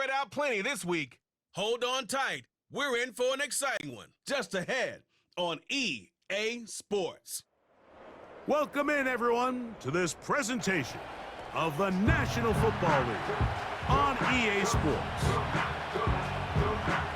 spread out plenty this week. Hold on tight. We're in for an exciting one. Just ahead on EA Sports. Welcome in, everyone, to this presentation of the National Football League on EA Sports.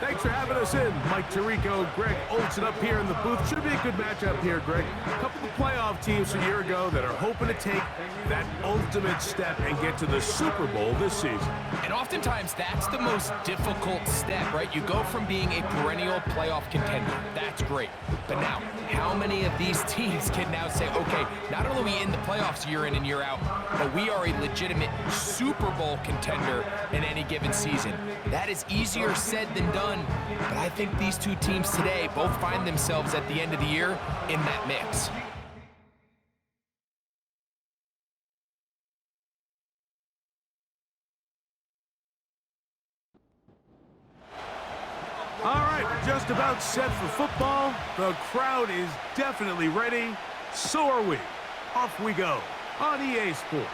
Thanks for having us in. Mike Tirico, Greg Olson up here in the booth. Should be a good matchup here, Greg. A couple of playoff teams from a year ago that are hoping to take that ultimate step and get to the Super Bowl this season. And oftentimes, that's the most difficult step, right? You go from being a perennial playoff contender. That's great. But now, how many of these teams can now say, okay, not only are we in the playoffs year in and year out, but we are a legitimate Super Bowl contender in any given season? That is easier said than done, but I think these two teams today both find themselves at the end of the year in that mix. All right, just about set for football. The crowd is definitely ready. So are we. Off we go on EA Sports.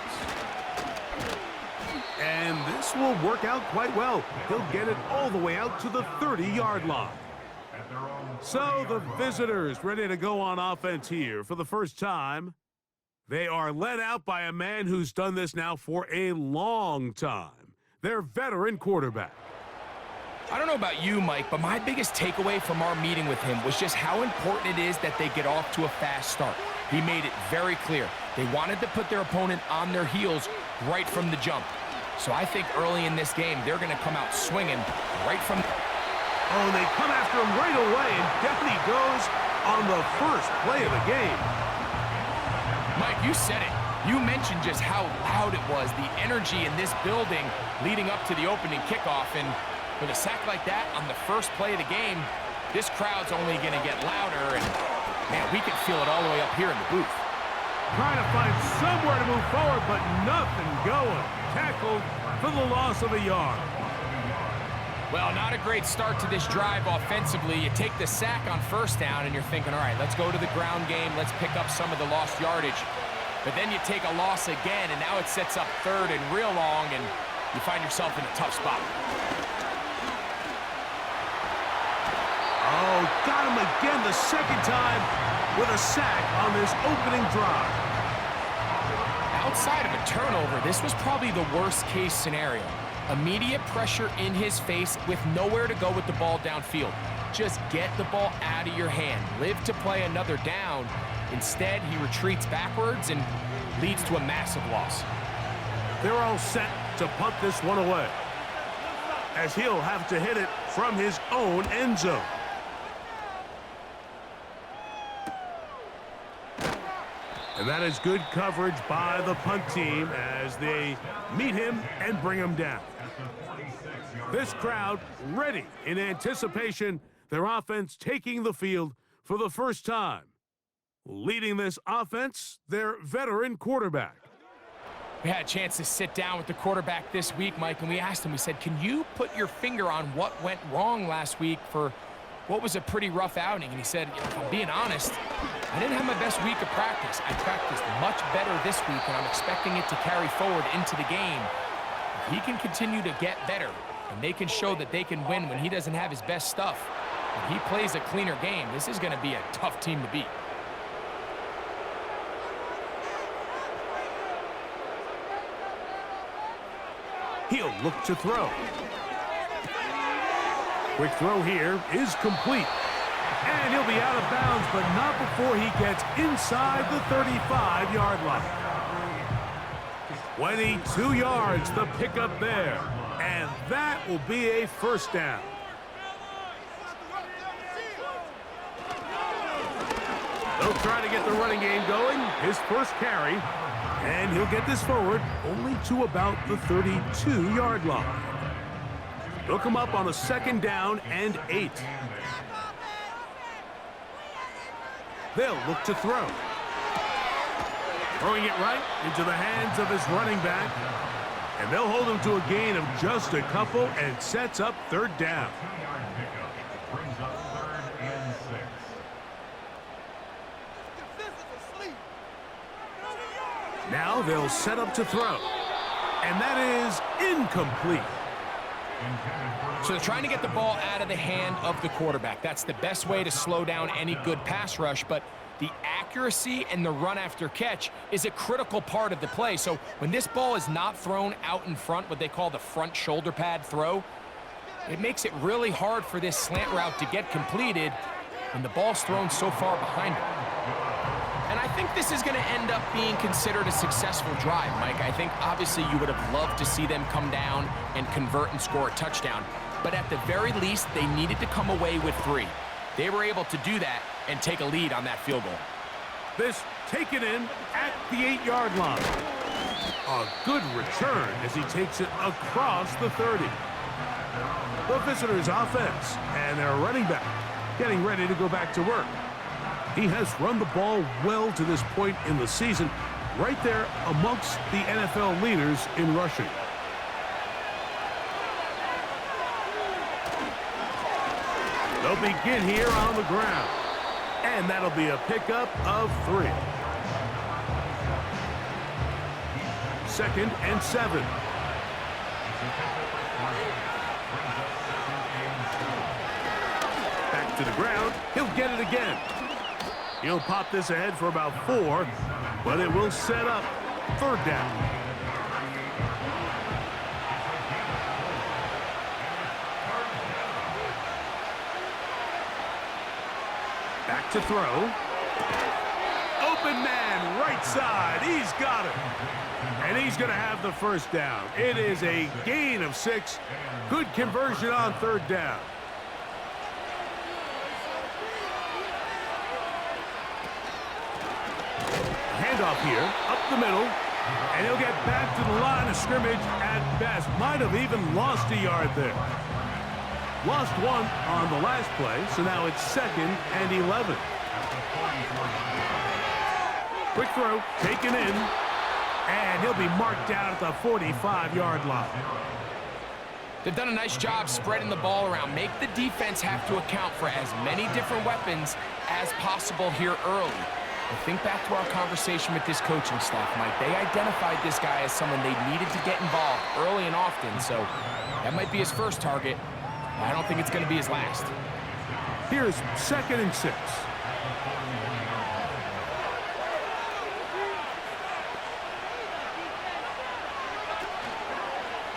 And this will work out quite well. He'll get it all the way out to the 30-yard line. So the visitors ready to go on offense here for the first time. They are led out by a man who's done this now for a long time. Their veteran quarterback. I don't know about you, Mike, but my biggest takeaway from our meeting with him was just how important it is that they get off to a fast start. He made it very clear. They wanted to put their opponent on their heels right from the jump. So I think early in this game, they're going to come out swinging right from... Oh, they come after him right away, and down he goes on the first play of the game. Mike, you said it. You mentioned just how loud it was, the energy in this building leading up to the opening kickoff. And with a sack like that on the first play of the game, this crowd's only going to get louder. And, man, we can feel it all the way up here in the booth. Trying to find somewhere to move forward, but nothing going. Tackled for the loss of a yard. Well, not a great start to this drive offensively. You take the sack on first down, and you're thinking, all right, let's go to the ground game. Let's pick up some of the lost yardage. But then you take a loss again, and now it sets up third and real long, and you find yourself in a tough spot. Oh, got him again the second time with a sack on this opening drive. Outside of a turnover, this was probably the worst-case scenario. Immediate pressure in his face with nowhere to go with the ball downfield. Just get the ball out of your hand. Live to play another down. Instead, he retreats backwards and leads to a massive loss. They're all set to punt this one away, as he'll have to hit it from his own end zone. And that is good coverage by the punt team as they meet him and bring him down. This crowd ready in anticipation, their offense taking the field for the first time. Leading this offense, their veteran quarterback. We had a chance to sit down with the quarterback this week, Mike, and we asked him, we said, can you put your finger on what went wrong last week for what was a pretty rough outing? And he said, if I'm being honest, I didn't have my best week of practice. I practiced much better this week, and I'm expecting it to carry forward into the game. If he can continue to get better, and they can show that they can win when he doesn't have his best stuff, if he plays a cleaner game, this is going to be a tough team to beat. He'll look to throw. Quick throw here is complete. And he'll be out of bounds, but not before he gets inside the 35-yard line. 22 yards, the pickup there. And that will be a first down. They'll try to get the running game going. His first carry. And he'll get this forward only to about the 32-yard line. They'll come up on a second down and 8. They'll look to throw. Throwing it right into the hands of his running back. And they'll hold him to a gain of just a couple and sets up third down. Now they'll set up to throw. And that is incomplete. So they're trying to get the ball out of the hand of the quarterback. That's the best way to slow down any good pass rush, but the accuracy and the run after catch is a critical part of the play. So when this ball is not thrown out in front, what they call the front shoulder pad throw, it makes it really hard for this slant route to get completed when the ball's thrown so far behind him. And I think this is going to end up being considered a successful drive, Mike. I think obviously you would have loved to see them come down and convert and score a touchdown. But at the very least, they needed to come away with 3. They were able to do that and take a lead on that field goal. This taken in at the 8-yard line. A good return as he takes it across the 30. The visitors' offense and their running back getting ready to go back to work. He has run the ball well to this point in the season, right there amongst the NFL leaders in rushing. They'll begin here on the ground, and that'll be a pickup of 3. 2nd and 7. Back to the ground. He'll get it again. He'll pop this ahead for about 4, but it will set up 3rd down. Back to throw. Open man, right side. He's got it. And he's going to have the 1st down. It is a gain of 6. Good conversion on 3rd down. Handoff here, up the middle, and he'll get back to the line of scrimmage at best. Might have even lost a yard there. Lost 1 on the last play, so now it's 2nd and 11. Quick throw, taken in, and he'll be marked down at the 45-yard line. They've done a nice job spreading the ball around. Make the defense have to account for as many different weapons as possible here early. And think back to our conversation with this coaching staff, Mike. They identified this guy as someone they needed to get involved early and often, so that might be his first target. I don't think it's going to be his last. Here's 2nd and 6.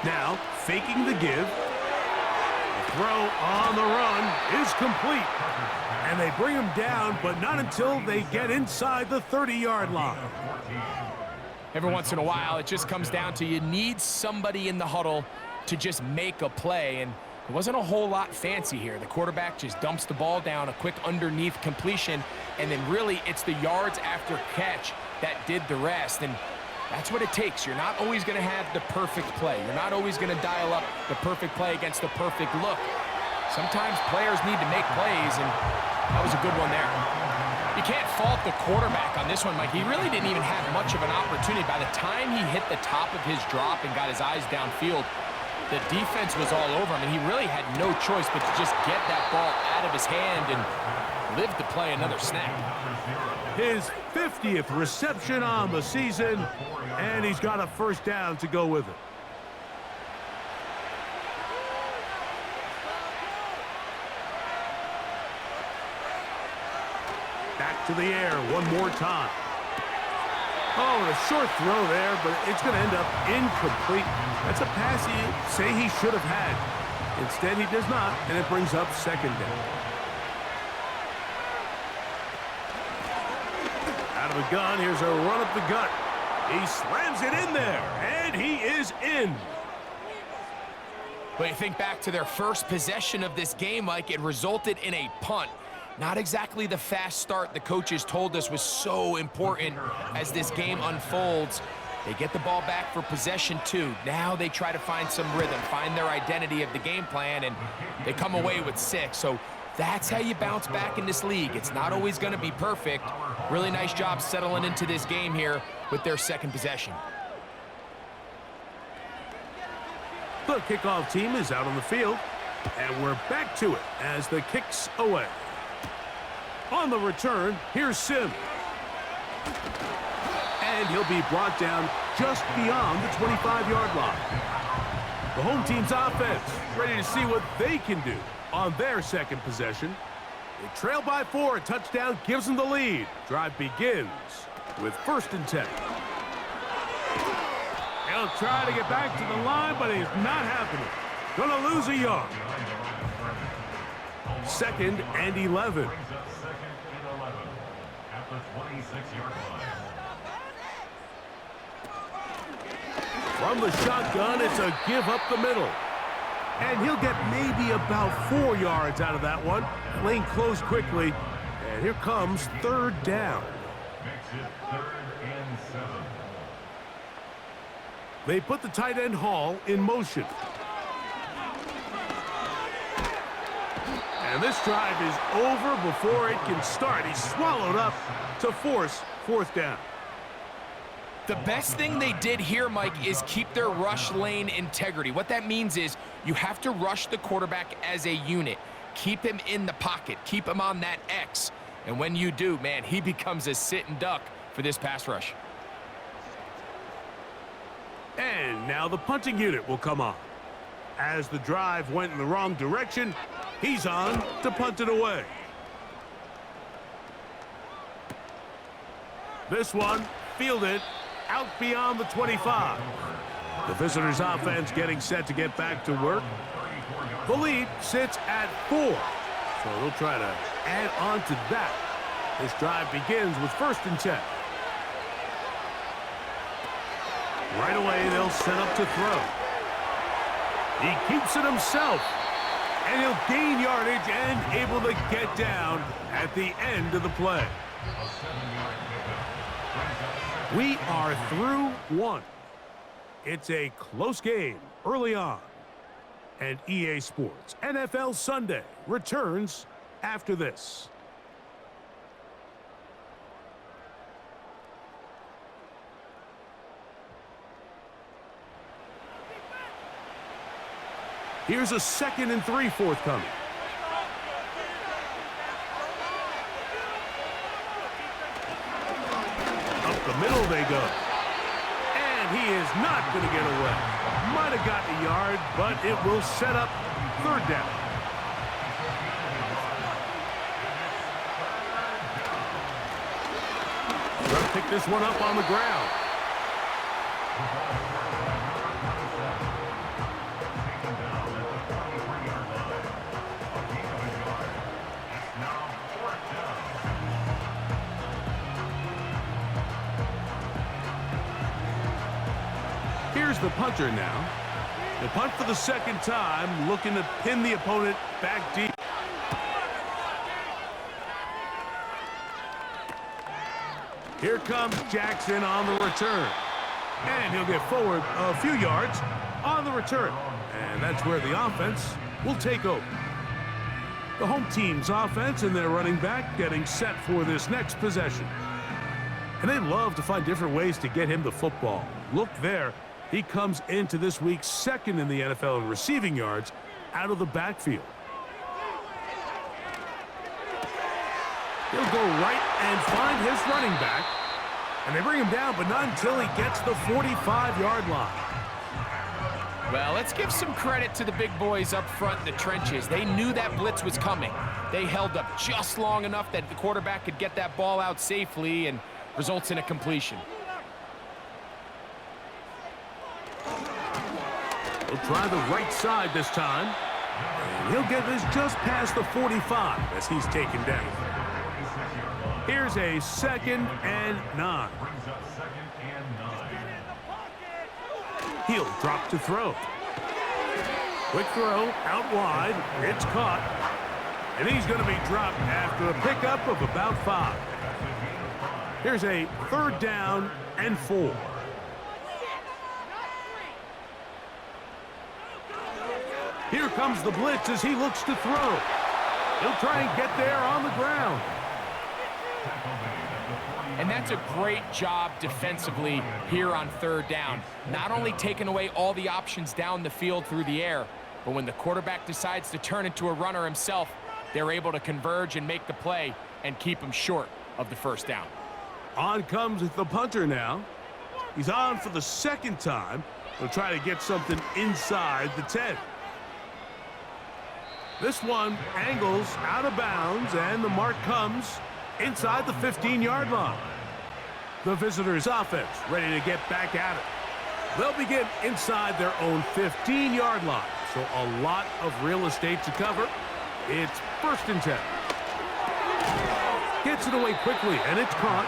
Now, faking the give. The throw on the run is complete. And they bring him down, but not until they get inside the 30-yard line. Every once in a while, it just comes down to you need somebody in the huddle to just make a play, and it wasn't a whole lot fancy here. The quarterback just dumps the ball down, a quick underneath completion, and then really it's the yards after catch that did the rest. And that's what it takes. You're not always going to have the perfect play. You're not always going to dial up the perfect play against the perfect look. Sometimes players need to make plays, and that was a good one there. You can't fault the quarterback on this one, Mike. He really didn't even have much of an opportunity. By the time he hit the top of his drop and got his eyes downfield, the defense was all over him, and he really had no choice but to just get that ball out of his hand and live to play another snap. His 50th reception on the season, and he's got a 1st down to go with it. Back to the air one more time. Oh, a short throw there, but it's going to end up incomplete. That's a pass you say he should have had. Instead, he does not, and it brings up 2nd down. Out of the gun, here's a run up the gut. He slams it in there, and he is in. But you think back to their first possession of this game, Mike, it resulted in a punt. Not exactly the fast start the coaches told us was so important as this game unfolds. They get the ball back for possession 2. Now they try to find some rhythm, find their identity of the game plan, and they come away with 6. So that's how you bounce back in this league. It's not always going to be perfect. Really nice job settling into this game here with their 2nd possession. The kickoff team is out on the field, and we're back to it as the kick's away. On the return, here's Sim. And he'll be brought down just beyond the 25-yard line. The home team's offense ready to see what they can do on their second possession. They trail by 4. A touchdown gives them the lead. Drive begins with 1st and 10. He'll try to get back to the line, but it's not happening. Gonna lose a yard. 2nd and 11. From the shotgun, it's a give up the middle. And he'll get maybe about 4 yards out of that one. Lane closed quickly. And here comes 3rd down. They put the tight end Hall in motion. And this drive is over before it can start. He's swallowed up to force 4th down. The best thing they did here, Mike, is keep their rush lane integrity. What that means is you have to rush the quarterback as a unit. Keep him in the pocket. Keep him on that X. And when you do, man, he becomes a sit and duck for this pass rush. And now the punting unit will come on. As the drive went in the wrong direction, he's on to punt it away. This one fielded out beyond the 25. The visitors' offense getting set to get back to work. The lead sits at 4. So they'll try to add on to that. This drive begins with 1st and 10. Right away, they'll set up to throw. He keeps it himself. And he'll gain yardage and able to get down at the end of the play. We are through 1. It's a close game early on. And EA Sports NFL Sunday returns after this. Here's a 2nd and 3 forthcoming. Up the middle they go. And he is not going to get away. Might have gotten a yard, but it will set up 3rd down. Trying to pick this one up on the ground. Here's the punter now. The punt for the 2nd time, looking to pin the opponent back deep. Here comes Jackson on the return. And he'll get forward a few yards on the return. And that's where the offense will take over. The home team's offense and their running back getting set for this next possession. And they love to find different ways to get him the football. Look there. He comes into this week 2nd in the NFL in receiving yards out of the backfield. He'll go right and find his running back. And they bring him down, but not until he gets the 45-yard line. Well, let's give some credit to the big boys up front in the trenches. They knew that blitz was coming. They held up just long enough that the quarterback could get that ball out safely and results in a completion. He'll try the right side this time. And he'll get this just past the 45 as he's taken down. Here's a 2nd and 9. He'll drop to throw. Quick throw out wide. It's caught. And he's going to be dropped after a pickup of about 5. Here's a 3rd down and 4. Here comes the blitz as he looks to throw. He'll try and get there on the ground. And that's a great job defensively here on 3rd down. Not only taking away all the options down the field through the air, but when the quarterback decides to turn into a runner himself, they're able to converge and make the play and keep him short of the 1st down. On comes the punter now. He's on for the 2nd time. They'll try to get something inside the 10. This one angles out of bounds, and the mark comes inside the 15-yard line. The visitors' offense ready to get back at it. They'll begin inside their own 15-yard line, so a lot of real estate to cover. It's 1st and 10. Gets it away quickly, and it's caught.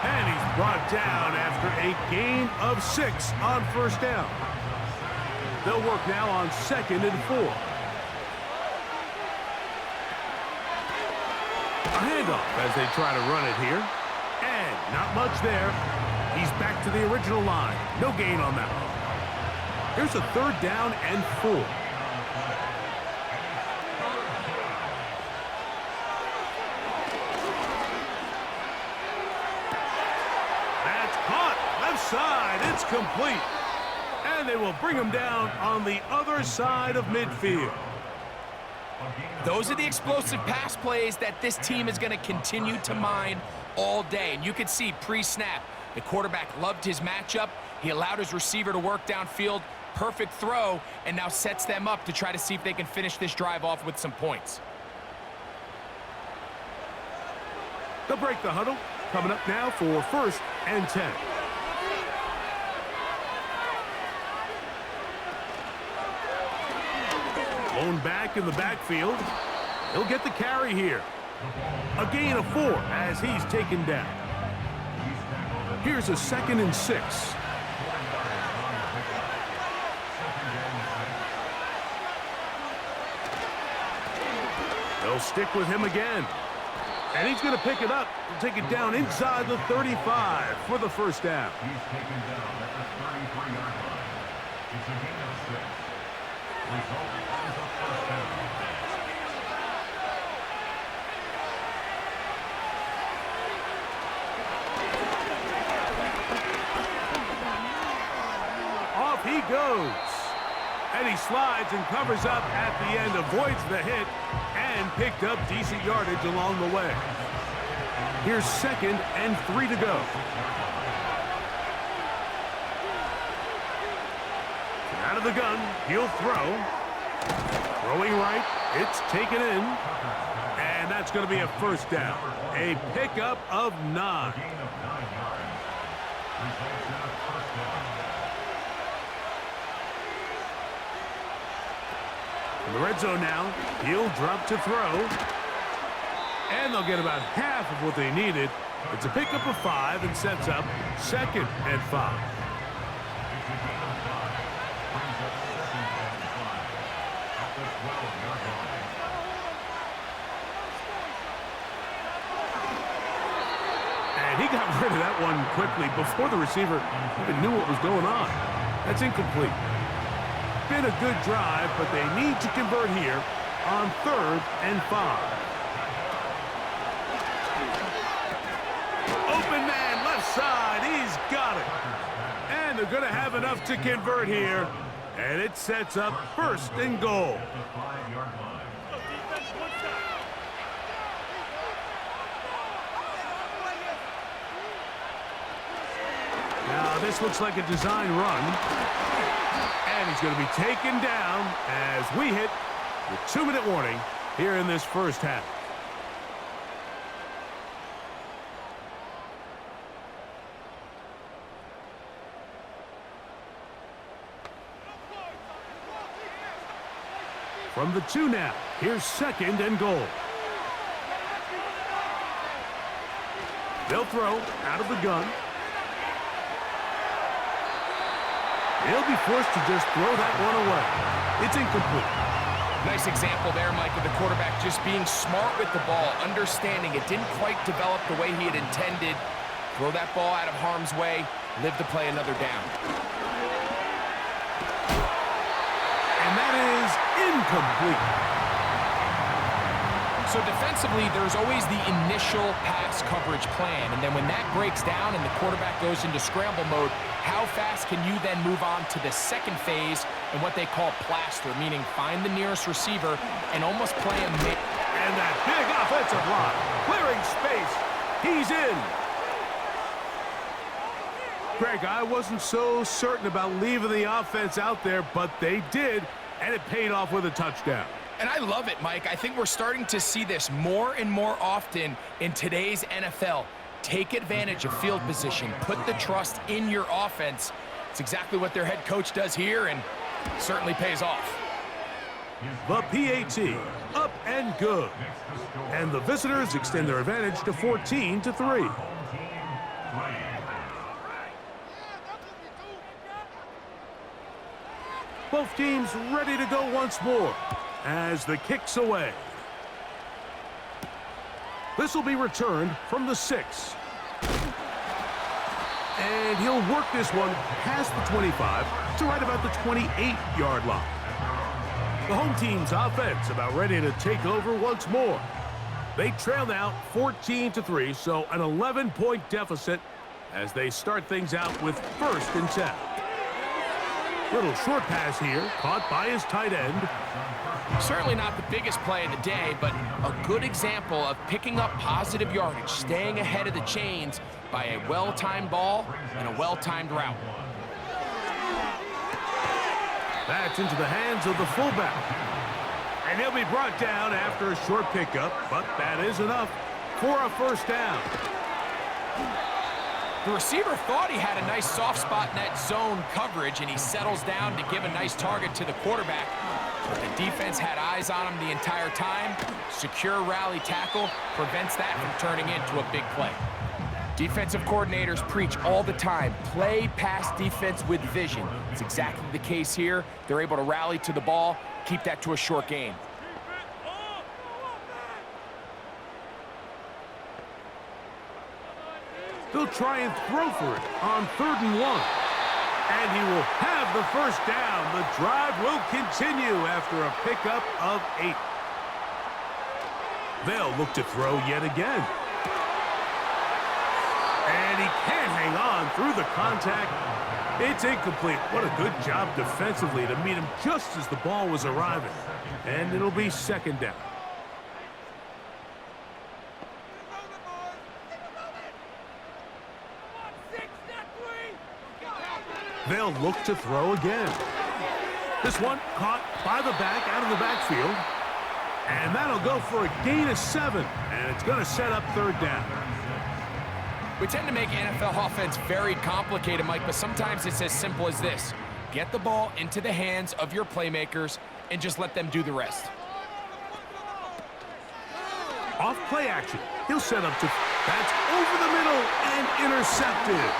And he's brought down after a gain of 6 on 1st down. They'll work now on 2nd and 4. A handoff as they try to run it here. And not much there. He's back to the original line. No gain on that one. Here's a 3rd down and 4. That's caught. Left side. It's complete. And they will bring him down on the other side of midfield. Those are the explosive pass plays that this team is going to continue to mine all day. And you can see pre-snap, the quarterback loved his matchup. He allowed his receiver to work downfield. Perfect throw, and now sets them up to try to see if they can finish this drive off with some points. They'll break the huddle. Coming up now for 1st and 10. Blown back in the backfield. He'll get the carry here. A gain of 4 as he's taken down. Here's a 2nd and 6. They'll stick with him again. And he's going to pick it up and take it down inside the 35 for the 1st down. He's taken down at the 33-yard line. It's a gain of 6. Result is a 1st down. Off he goes. And he slides and covers up at the end, avoids the hit, and picked up decent yardage along the way. Here's 2nd and 3 to go. Out of the gun, he'll throw. Throwing right, it's taken in. And that's going to be a 1st down. A pickup of 9. In the red zone now, he'll drop to throw. And they'll get about half of what they needed. It's a pickup of 5 and sets up 2nd and 5. And he got rid of that one quickly before the receiver even knew what was going on. That's incomplete. Been a good drive, but they need to convert here on 3rd and 5. Open man, left side, he's got it. And they're going to have enough to convert here, and it sets up 1st and goal. Now this looks like a design run. And he's going to be taken down as we hit the 2-minute warning here in this 1st half. From the 2 now, here's 2nd and goal. They'll throw out of the gun. He'll be forced to just throw that one away. It's incomplete. Nice example there, Mike, of the quarterback just being smart with the ball, understanding it didn't quite develop the way he had intended. Throw that ball out of harm's way, live to play another down. And that is incomplete. So defensively, there's always the initial pass coverage plan, and then when that breaks down and the quarterback goes into scramble mode, how fast can you then move on to the 2nd phase and what they call plaster, meaning find the nearest receiver and almost play him mid. And that big offensive line, clearing space, he's in. Greg, I wasn't so certain about leaving the offense out there, but they did, and it paid off with a touchdown. And I love it, Mike. I think we're starting to see this more and more often in today's NFL. Take advantage of field position. Put the trust in your offense. It's exactly what their head coach does here, and certainly pays off. The PAT, up and good. And the visitors extend their advantage to 14-3. Both teams ready to go once more as the kick's away. This will be returned from the 6. And he'll work this one past the 25 to right about the 28-yard line. The home team's offense about ready to take over once more. They trail now 14-3, so an 11-point deficit as they start things out with 1st and 10. Little short pass here, caught by his tight end. Certainly not the biggest play of the day, but a good example of picking up positive yardage, staying ahead of the chains by a well-timed ball and a well-timed route. That's into the hands of the fullback. And he'll be brought down after a short pickup, but that is enough for a 1st down. The receiver thought he had a nice soft spot in that zone coverage, and he settles down to give a nice target to the quarterback. But the defense had eyes on him the entire time. Secure rally tackle prevents that from turning into a big play. Defensive coordinators preach all the time, play pass defense with vision. It's exactly the case here. They're able to rally to the ball, keep that to a short gain. They'll try and throw for it on 3rd and 1. And he will have the 1st down. The drive will continue after a pickup of 8. They'll look to throw yet again. And he can't hang on through the contact. It's incomplete. What a good job defensively to meet him just as the ball was arriving. And it'll be 2nd down. They'll look to throw again. This one caught by the back out of the backfield. And that'll go for a gain of 7. And it's going to set up 3rd down. We tend to make NFL offense very complicated, Mike, but sometimes it's as simple as this. Get the ball into the hands of your playmakers and just let them do the rest. Off play action. He'll set up to... That's over the middle and intercepted.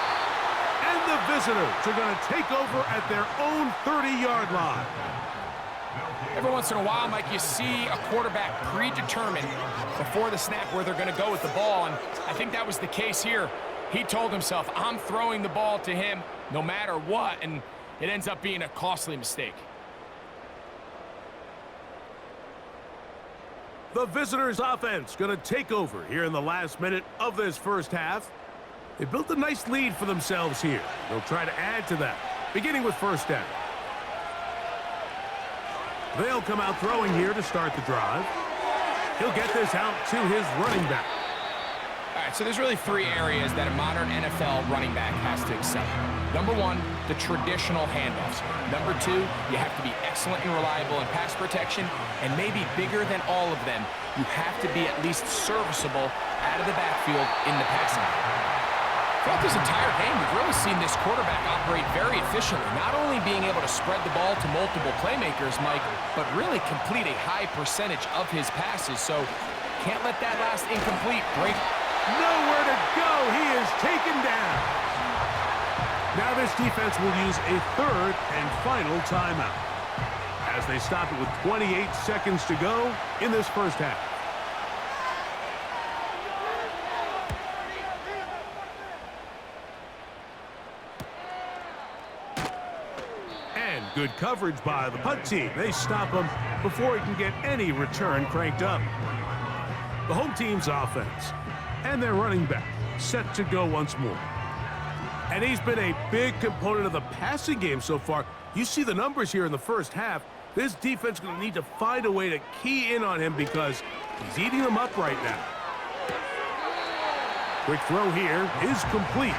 And the visitors are going to take over at their own 30-yard line. Every once in a while, Mike, you see a quarterback predetermined before the snap where they're going to go with the ball, and I think that was the case here. He told himself, I'm throwing the ball to him no matter what, and it ends up being a costly mistake. The visitors' offense going to take over here in the last minute of this 1st half. They built a nice lead for themselves here. They'll try to add to that, beginning with 1st down. They'll come out throwing here to start the drive. He'll get this out to his running back. All right, so there's really 3 areas that a modern NFL running back has to excel. Number 1, the traditional handoffs. Number 2, you have to be excellent and reliable in pass protection, and maybe bigger than all of them, you have to be at least serviceable out of the backfield in the passing game. Throughout this entire game, we've really seen this quarterback operate very efficiently, not only being able to spread the ball to multiple playmakers, Mike, but really complete a high percentage of his passes. So can't let that last incomplete break. Nowhere to go. He is taken down. Now this defense will use a 3rd and final timeout as they stop it with 28 seconds to go in this 1st half. Good coverage by the punt team. They stop him before he can get any return cranked up. The home team's offense and their running back set to go once more. And he's been a big component of the passing game so far. You see the numbers here in the 1st half. This defense is going to need to find a way to key in on him because he's eating them up right now. Quick throw here is complete.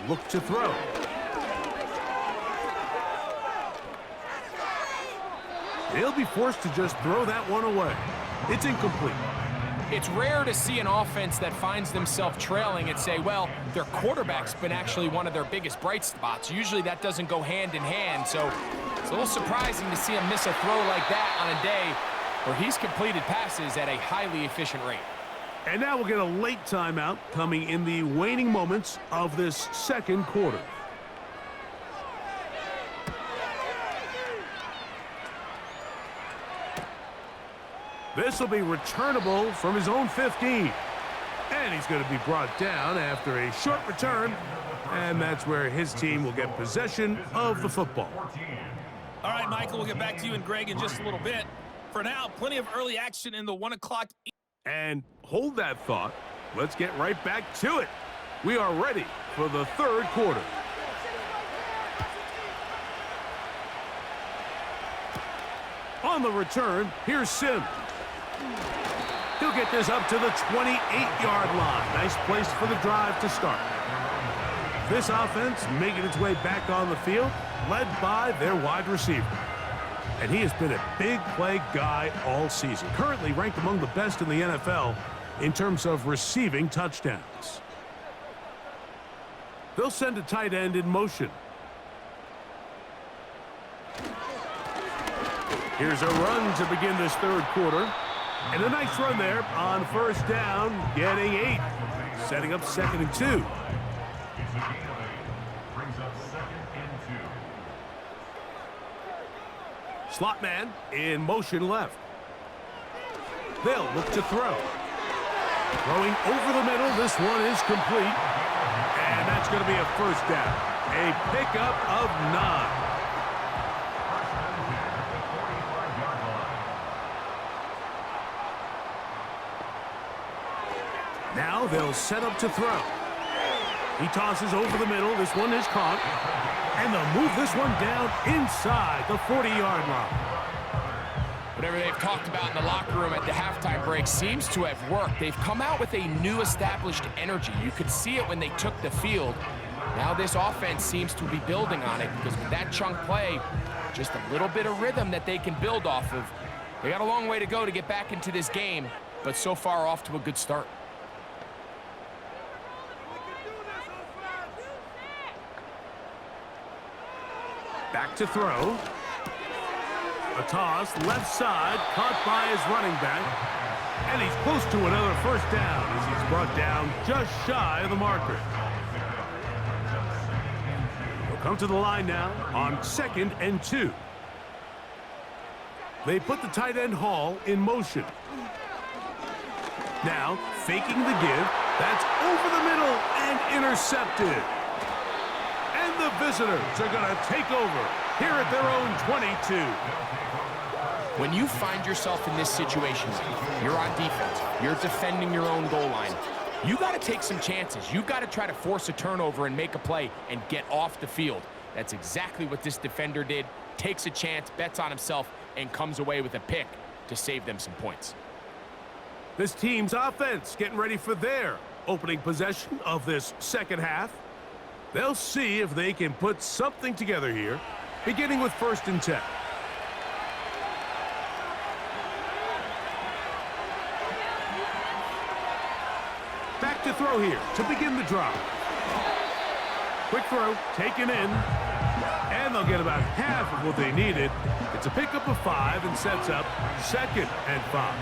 look to throw. They'll be forced to just throw that one away. It's incomplete. It's rare to see an offense that finds themselves trailing and say, well, their quarterback's been actually one of their biggest bright spots. Usually that doesn't go hand in hand, so it's a little surprising to see him miss a throw like that on a day where he's completed passes at a highly efficient rate. And now we'll get a late timeout coming in the waning moments of this second quarter. This will be returnable from his own 15. And he's going to be brought down after a short return. And that's where his team will get possession of the football. All right, Michael, we'll get back to you and Greg in just a little bit. For now, plenty of early action in the 1 o'clock. And hold that thought. Let's get right back to it. We are ready for the third quarter. On the return, here's Sims. He'll get this up to the 28-yard line. Nice place for the drive to start. This offense making its way back on the field, led by their wide receiver. And he has been a big play guy all season. Currently ranked among the best in the NFL in terms of receiving touchdowns. They'll send a tight end in motion. Here's a run to begin this third quarter. And a nice run there on first down, getting 8. Setting up 2nd and 2. Slot man in motion left. They'll look to throw. Throwing over the middle, this one is complete. And that's going to be a first down. A pickup of 9. Now they'll set up to throw. He tosses over the middle. This one is caught. And they'll move this one down inside the 40-yard line. Whatever they've talked about in the locker room at the halftime break seems to have worked. They've come out with a new established energy. You could see it when they took the field. Now this offense seems to be building on it because with that chunk play, just a little bit of rhythm that they can build off of. They got a long way to go to get back into this game, but so far off to a good start. Back to throw. A toss, left side, caught by his running back. And he's close to another first down as he's brought down just shy of the marker. He'll come to the line now on 2nd and 2. They put the tight end Hall in motion. Now, faking the give. That's over the middle and intercepted. And the visitors are going to take over here at their own 22. When you find yourself in this situation, you're on defense, you're defending your own goal line, you got to take some chances. You got to try to force a turnover and make a play and get off the field. That's exactly what this defender did. Takes a chance, bets on himself, and comes away with a pick to save them some points. This team's offense getting ready for their opening possession of this second half. They'll see if they can put something together here, beginning with 1st and 10. Back to throw here to begin the drive. Quick throw, taken in, and they'll get about half of what they needed. It's a pickup of 5 and sets up 2nd and 5.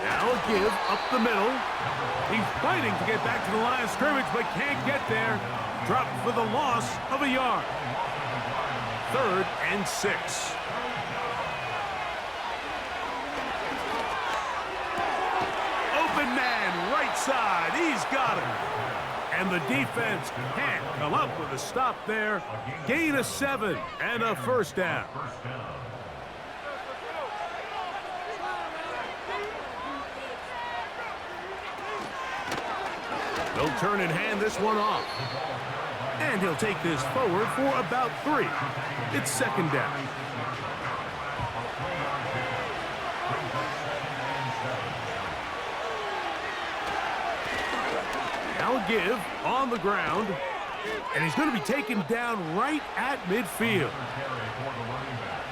Now a give up the middle. He's fighting to get back to the line of scrimmage, but can't get there. Dropped for the loss of a yard. 3rd and 6. Open man, right side. He's got him. And the defense can't come up with a stop there. Gain of 7 and a first down. They'll turn and hand this one off. And he'll take this forward for about 3. It's 2nd down. Now a give on the ground. And he's going to be taken down right at midfield.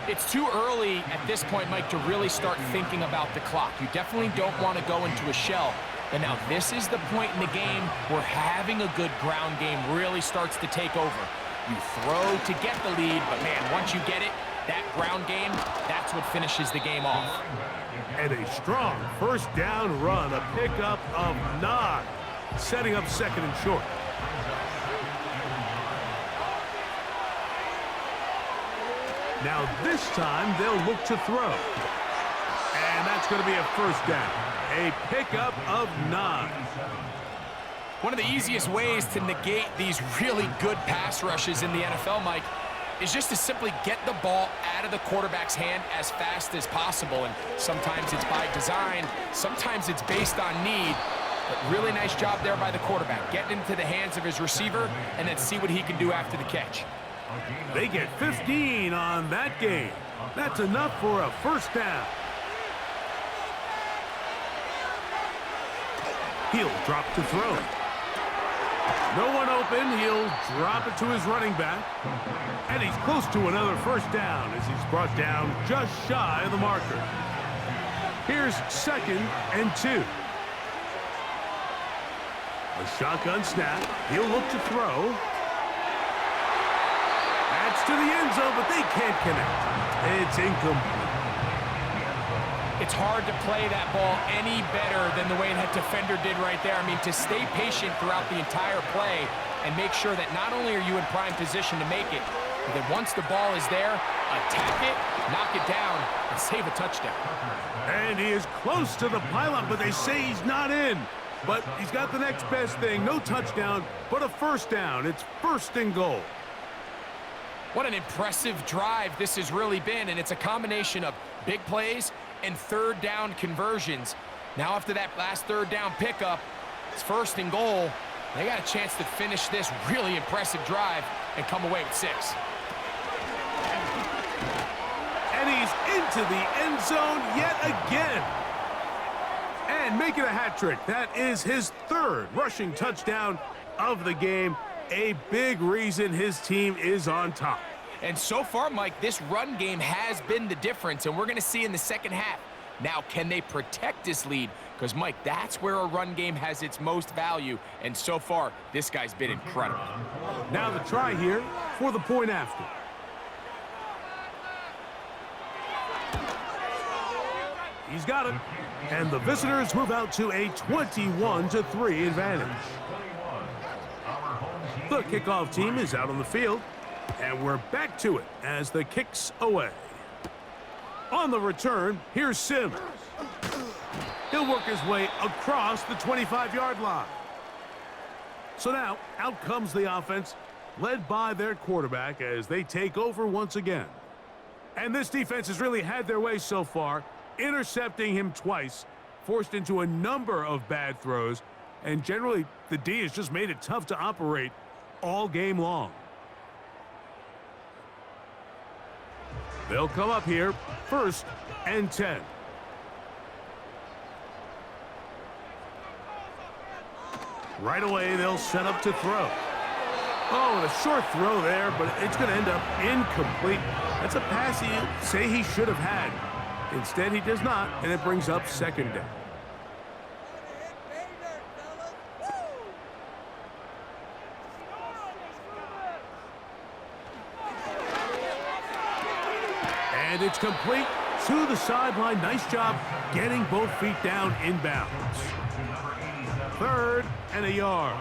It's too early at this point, Mike, to really start thinking about the clock. You definitely don't want to go into a shell. And now this is the point in the game where having a good ground game really starts to take over. You throw to get the lead, but man, once you get it, that ground game, that's what finishes the game off. And a strong first down run, a pickup of 9, setting up second and short. Now this time they'll look to throw. And that's going to be a first down. A pickup of 9. One of the easiest ways to negate these really good pass rushes in the NFL, Mike, is just to simply get the ball out of the quarterback's hand as fast as possible. And sometimes it's by design, sometimes it's based on need. But really nice job there by the quarterback, getting into the hands of his receiver and then see what he can do after the catch. They get 15 on that game. That's enough for a first down. He'll drop to throw. No one open. He'll drop it to his running back. And he's close to another first down as he's brought down just shy of the marker. Here's 2nd and 2. A shotgun snap. He'll look to throw. That's to the end zone, but they can't connect. It's incomplete. It's hard to play that ball any better than the way that defender did right there. I mean, to stay patient throughout the entire play and make sure that not only are you in prime position to make it, but that once the ball is there, attack it, knock it down, and save a touchdown. And he is close to the pylon, but they say he's not in. But he's got the next best thing. No touchdown, but a first down. It's 1st and goal. What an impressive drive this has really been, and it's a combination of big plays and 3rd down conversions. Now after that last 3rd down pickup, it's 1st and goal. They got a chance to finish this really impressive drive and come away with 6. And he's into the end zone yet again. And making a hat trick. That is his 3rd rushing touchdown of the game. A big reason his team is on top. And so far, Mike, this run game has been the difference, and we're going to see in the second half. Now, can they protect this lead? Because, Mike, that's where a run game has its most value, and so far, this guy's been incredible. Now the try here for the point after. He's got it. And the visitors move out to a 21-3 advantage. The kickoff team is out on the field, and we're back to it as the kick's away. On the return, here's Sims. He'll work his way across the 25-yard line. So now, out comes the offense, led by their quarterback as they take over once again. And this defense has really had their way so far, intercepting him twice, forced into a number of bad throws, and generally, the D has just made it tough to operate all game long. They'll come up here, 1st and 10. Right away, they'll set up to throw. Oh, and a short throw there, but it's going to end up incomplete. That's a pass he'd say he should have had. Instead, he does not, and it brings up 2nd down. And it's complete to the sideline. Nice job getting both feet down inbounds. 3rd and a yard.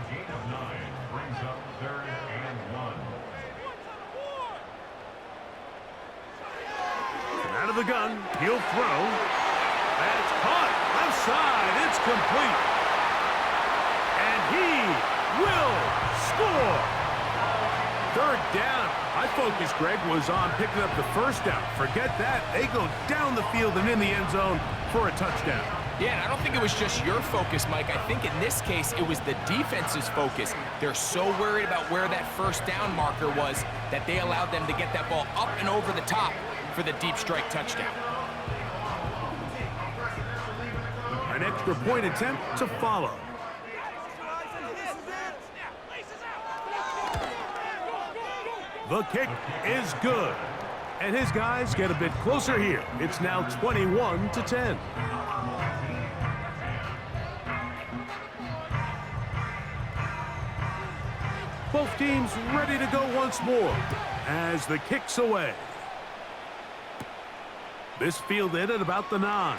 Out of the gun, he'll throw. That's caught left side. It's complete. And he will score. 3rd down. My focus, Greg, was on picking up the first down. Forget that. They go down the field and in the end zone for a touchdown. Yeah, and I don't think it was just your focus, Mike. I think in this case, it was the defense's focus. They're so worried about where that first down marker was that they allowed them to get that ball up and over the top for the deep strike touchdown. An extra point attempt to follow. The kick is good. And his guys get a bit closer here. It's now 21-10. Both teams ready to go once more as the kick's away. This fielded at about the 9.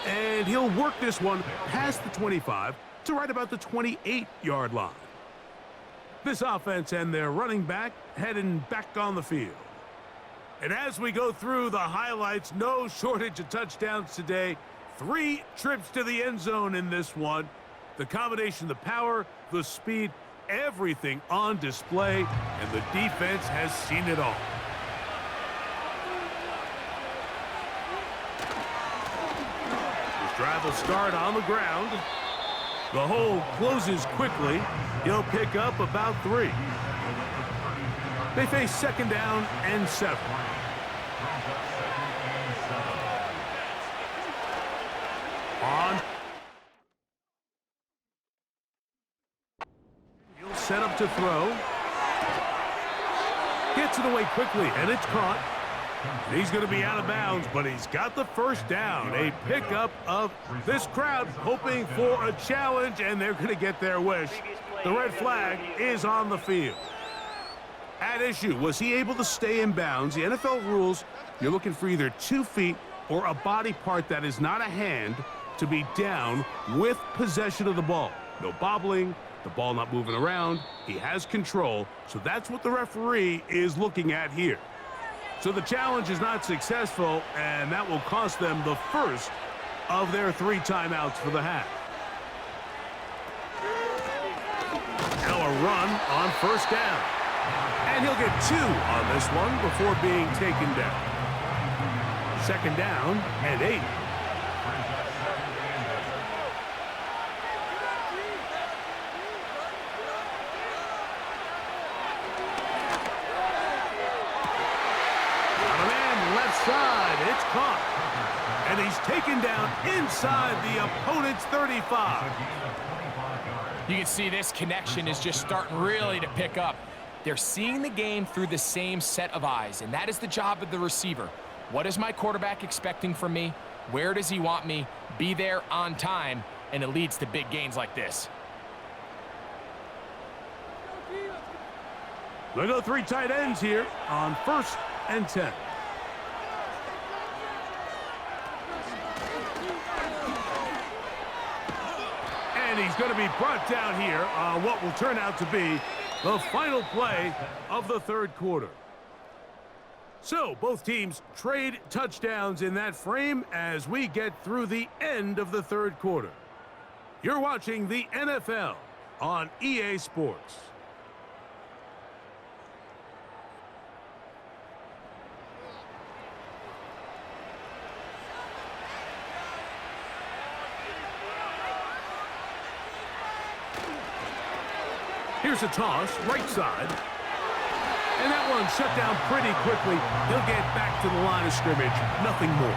And he'll work this one past the 25 to right about the 28-yard line. This offense and their running back heading back on the field. And as we go through the highlights, no shortage of touchdowns today. 3 trips to the end zone in this one. The combination, the power, the speed, everything on display, and the defense has seen it all. This drive will start on the ground. The hole closes quickly. He'll pick up about 3. They face second down and 7. On. He'll set up to throw. Gets it away quickly, and it's caught. He's going to be out of bounds, but he's got the first down. A pickup of this crowd hoping for a challenge, and they're going to get their wish. The red flag is on the field. At issue, was he able to stay in bounds? The NFL rules, you're looking for either 2 feet or a body part that is not a hand to be down with possession of the ball. No bobbling, the ball not moving around. He has control, so that's what the referee is looking at here. So the challenge is not successful, and that will cost them the first of their 3 timeouts for the half. Now a run on first down. And he'll get 2 on this one before being taken down. Second down and 8. Side, it's caught. And he's taken down inside the opponent's 35. You can see this connection is just starting really to pick up. They're seeing the game through the same set of eyes, and that is the job of the receiver. What is my quarterback expecting from me? Where does he want me? Be there on time, and it leads to big gains like this. They go 3 tight ends here on 1st and 10. And he's going to be brought down here on what will turn out to be the final play of the 3rd quarter. So both teams trade touchdowns in that frame as we get through the end of the 3rd quarter. You're watching the NFL on EA Sports. Here's a toss, right side. And that one shut down pretty quickly. He'll get back to the line of scrimmage. Nothing more.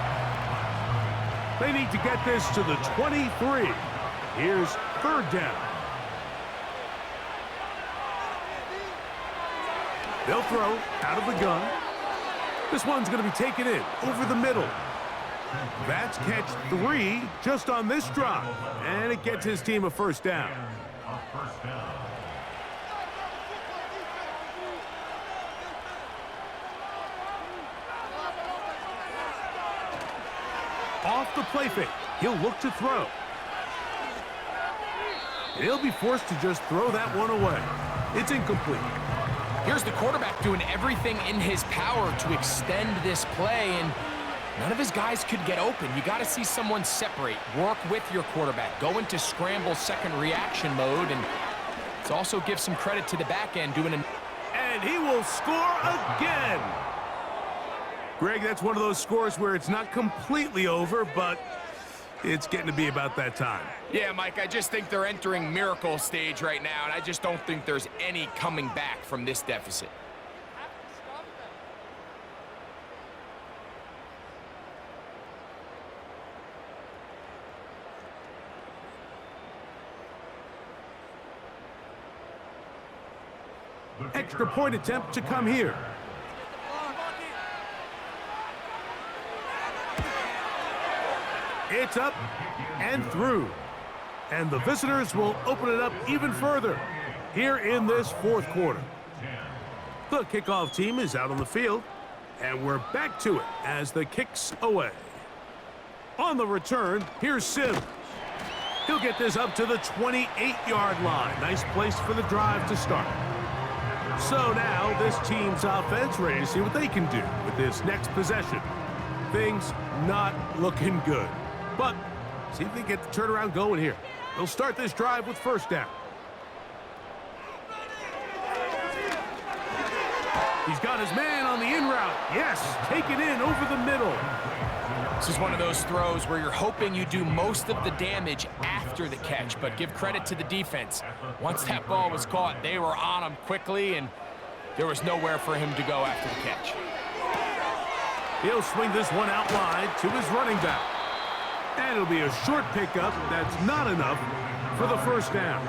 They need to get this to the 23. Here's 3rd down. They'll throw out of the gun. This one's going to be taken in over the middle. That's catch 3 just on this drop. And it gets his team a first down. Off the play fake, he'll look to throw. He'll be forced to just throw that one away. It's incomplete. Here's the quarterback doing everything in his power to extend this play, and none of his guys could get open. You got to see someone separate, work with your quarterback, go into scramble second reaction mode, and let's also give some credit to the back end doing an... And he will score again. Greg, that's one of those scores where it's not completely over, but it's getting to be about that time. Yeah, Mike, I just think they're entering miracle stage right now, and I just don't think there's any coming back from this deficit. The extra point attempt to come here. It's up and through. And the visitors will open it up even further here in this fourth quarter. The kickoff team is out on the field, and we're back to it as the kick's away. On the return, here's Sim. He'll get this up to the 28-yard line. Nice place for the drive to start. So now this team's offense ready to see what they can do with this next possession. Things not looking good, but see if they get the turnaround going here. They'll start this drive with first down. He's got his man on the in route. Yes, take it in over the middle. This is one of those throws where you're hoping you do most of the damage after the catch, but give credit to the defense. Once that ball was caught, they were on him quickly, and there was nowhere for him to go after the catch. He'll swing this one out wide to his running back. And it'll be a short pickup that's not enough for the first down.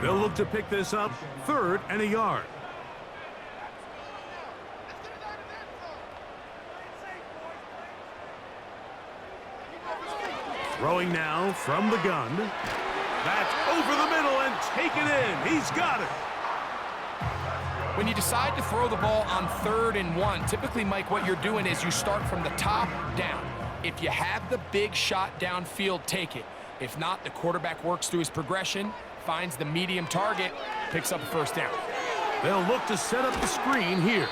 They'll look to pick this up, 3rd and a yard. Throwing now from the gun. That's over the middle and taken in. He's got it. When you decide to throw the ball on 3rd and 1, typically, Mike, what you're doing is you start from the top down. If you have the big shot downfield, take it. If not, the quarterback works through his progression, finds the medium target, picks up a first down. They'll look to set up the screen here.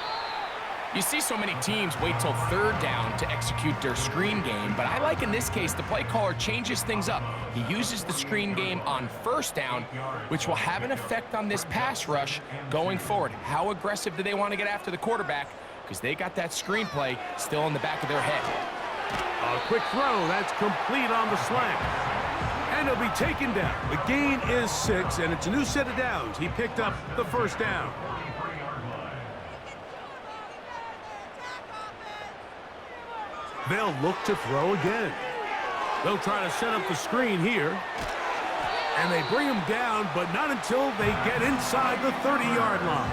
You see so many teams wait till 3rd down to execute their screen game, but I like in this case the play caller changes things up. He uses the screen game on 1st down, which will have an effect on this pass rush going forward. How aggressive do they want to get after the quarterback? Because they got that screen play still in the back of their head. A quick throw, that's complete on the slant. And he'll be taken down. The gain is 6, and it's a new set of downs. He picked up the first down. They'll look to throw again. They'll try to set up the screen here. And they bring him down, but not until they get inside the 30-yard line.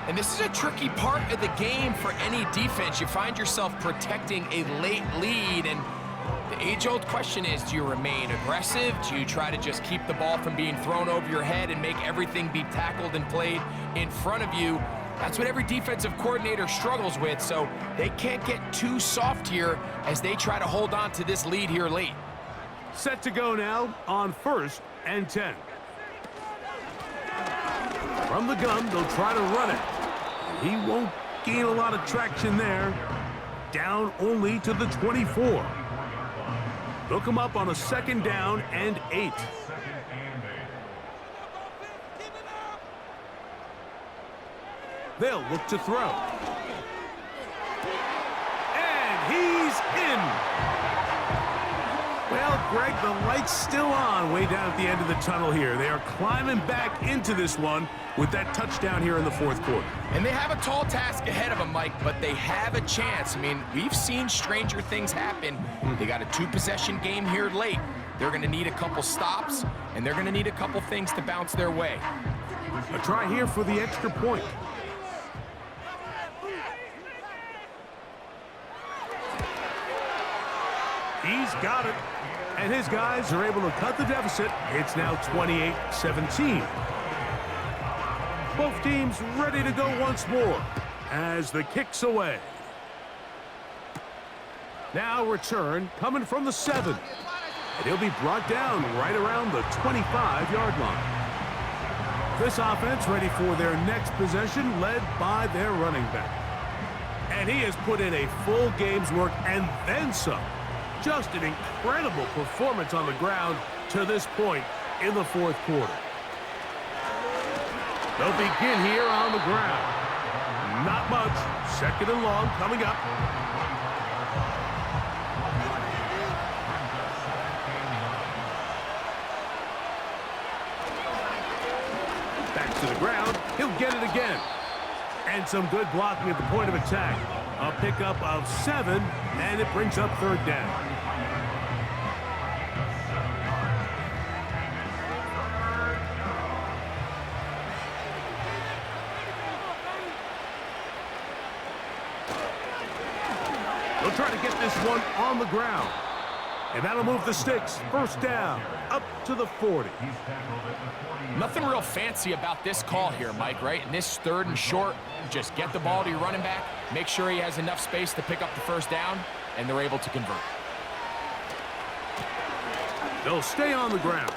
And this is a tricky part of the game for any defense. You find yourself protecting a late lead, and the age-old question is, do you remain aggressive? Do you try to just keep the ball from being thrown over your head and make everything be tackled and played in front of you? That's what every defensive coordinator struggles with, so they can't get too soft here as they try to hold on to this lead here late. Set to go now on 1st and 10. From the gun, they'll try to run it. He won't gain a lot of traction there. Down only to the 24. They'll come up on a 2nd down and 8. They'll look to throw. And he's in. Well, Greg, the light's still on way down at the end of the tunnel here. They are climbing back into this one with that touchdown here in the 4th quarter. And they have a tall task ahead of them, Mike, but they have a chance. I mean, we've seen stranger things happen. They got a 2-possession game here late. They're going to need a couple stops, and they're going to need a couple things to bounce their way. A try here for the extra point. He's got it. And his guys are able to cut the deficit. It's now 28-17. Both teams ready to go once more as the kick's away. Now return coming from the 7. And he'll be brought down right around the 25-yard line. This offense ready for their next possession, led by their running back. And he has put in a full game's work and then some. Just an incredible performance on the ground to this point in the 4th quarter. They'll begin here on the ground. Not much. 2nd and long coming up. Back to the ground. He'll get it again. And some good blocking at the point of attack. A pickup of 7, and it brings up 3rd down. They'll try to get this one on the ground. And that'll move the sticks. First down, up to the 40. Nothing real fancy about this call here, Mike, right? In this 3rd and short, just get the ball to your running back, make sure he has enough space to pick up the first down, and they're able to convert. They'll stay on the ground.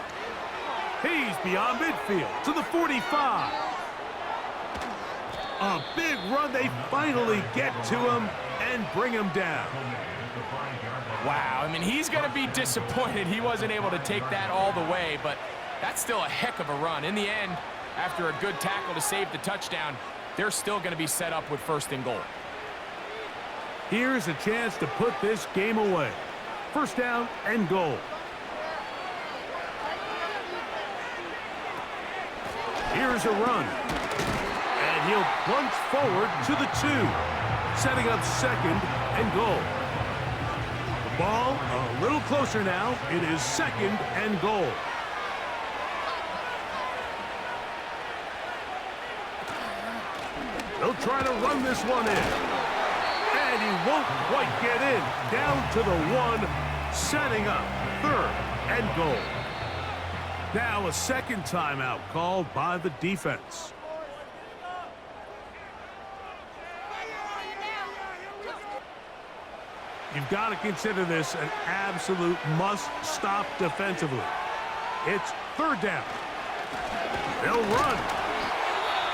He's beyond midfield to the 45. A big run. They finally get to him and bring him down. Wow, I mean, he's going to be disappointed he wasn't able to take that all the way, but that's still a heck of a run. In the end, after a good tackle to save the touchdown, they're still going to be set up with 1st and goal. Here's a chance to put this game away. 1st down and goal. Here's a run. And he'll plunge forward to the 2, setting up 2nd and goal. The ball a little closer now. It is 2nd and goal. They'll try to run this one in. And he won't quite get in. Down to the 1, setting up 3rd and goal. Now a 2nd timeout called by the defense. You've got to consider this an absolute must-stop defensively. It's 3rd down. They'll run.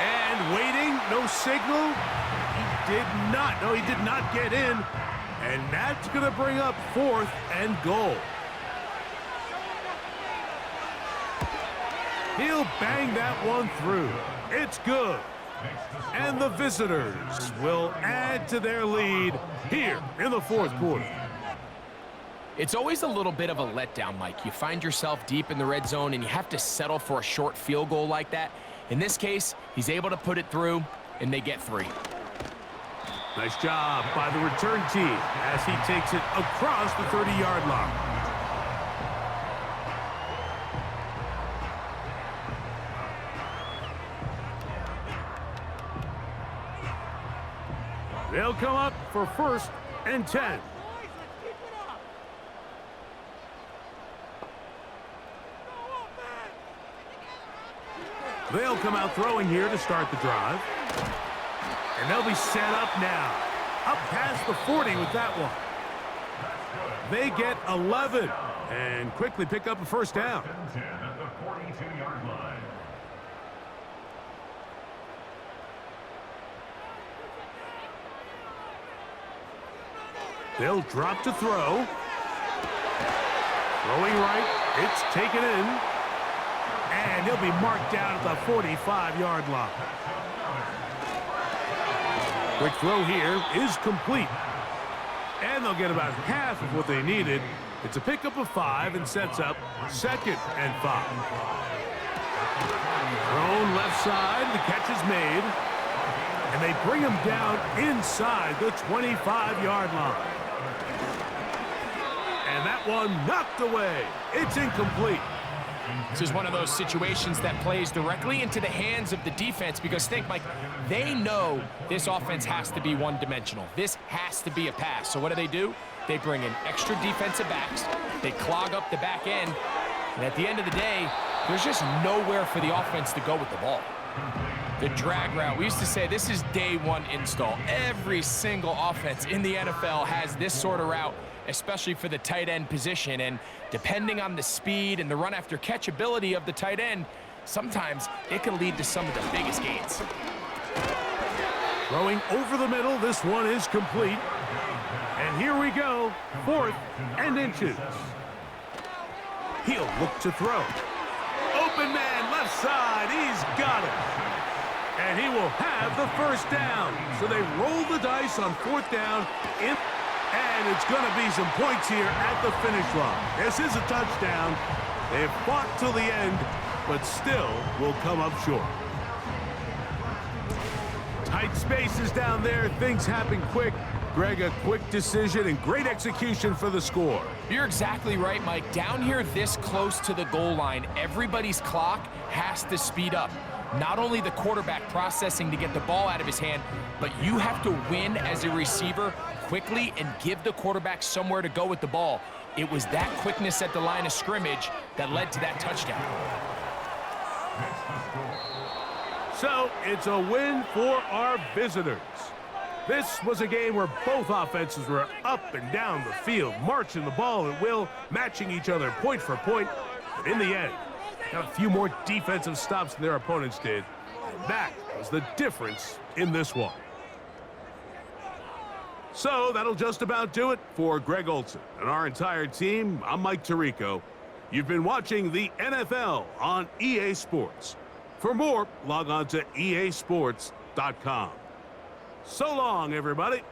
And waiting, no signal. He did not get in. And that's going to bring up 4th and goal. He'll bang that one through. It's good. And the visitors will add to their lead here in the 4th quarter. It's always a little bit of a letdown, Mike. You find yourself deep in the red zone and you have to settle for a short field goal like that. In this case, he's able to put it through, and they get 3. Nice job by the return team as he takes it across the 30-yard line. They'll come up for 1st and 10. They'll come out throwing here to start the drive. And they'll be set up now. Up past the 40 with that one. They get 11 and quickly pick up a 1st down. At the 42-yard line. They'll drop to throw. Throwing right. It's taken in. And he'll be marked down at the 45-yard line. Quick throw here is complete. And they'll get about half of what they needed. It's a pickup of 5 and sets up 2nd and 5. Thrown left side. The catch is made. And they bring him down inside the 25-yard line. And that one knocked away. It's incomplete. This is one of those situations that plays directly into the hands of the defense because think, Mike, they know this offense has to be one-dimensional. This has to be a pass. So what do? They bring in extra defensive backs. They clog up the back end. And at the end of the day, there's just nowhere for the offense to go with the ball. The drag route, we used to say this is day 1 install. Every single offense in the NFL has this sort of route, especially for the tight end position. And depending on the speed and the run after catch ability of the tight end, sometimes it can lead to some of the biggest gains. Throwing over the middle, this one is complete. And here we go, 4th and inches. He'll look to throw. Open man, left side, he's got it. And he will have the 1st down. So they roll the dice on 4th down. And it's going to be some points here at the finish line. This is a touchdown. They've fought till the end, but still will come up short. Tight spaces down there. Things happen quick. Greg, a quick decision and great execution for the score. You're exactly right, Mike. Down here this close to the goal line, everybody's clock has to speed up. Not only the quarterback processing to get the ball out of his hand, but you have to win as a receiver quickly and give the quarterback somewhere to go with the ball. It was that quickness at the line of scrimmage that led to that touchdown. So it's a win for our visitors. This was a game where both offenses were up and down the field, marching the ball at will, matching each other point for point. But in the end, got a few more defensive stops than their opponents did. And that was the difference in this one. So that'll just about do it for Greg Olson and our entire team. I'm Mike Tirico. You've been watching the NFL on EA Sports. For more, log on to easports.com. So long, everybody.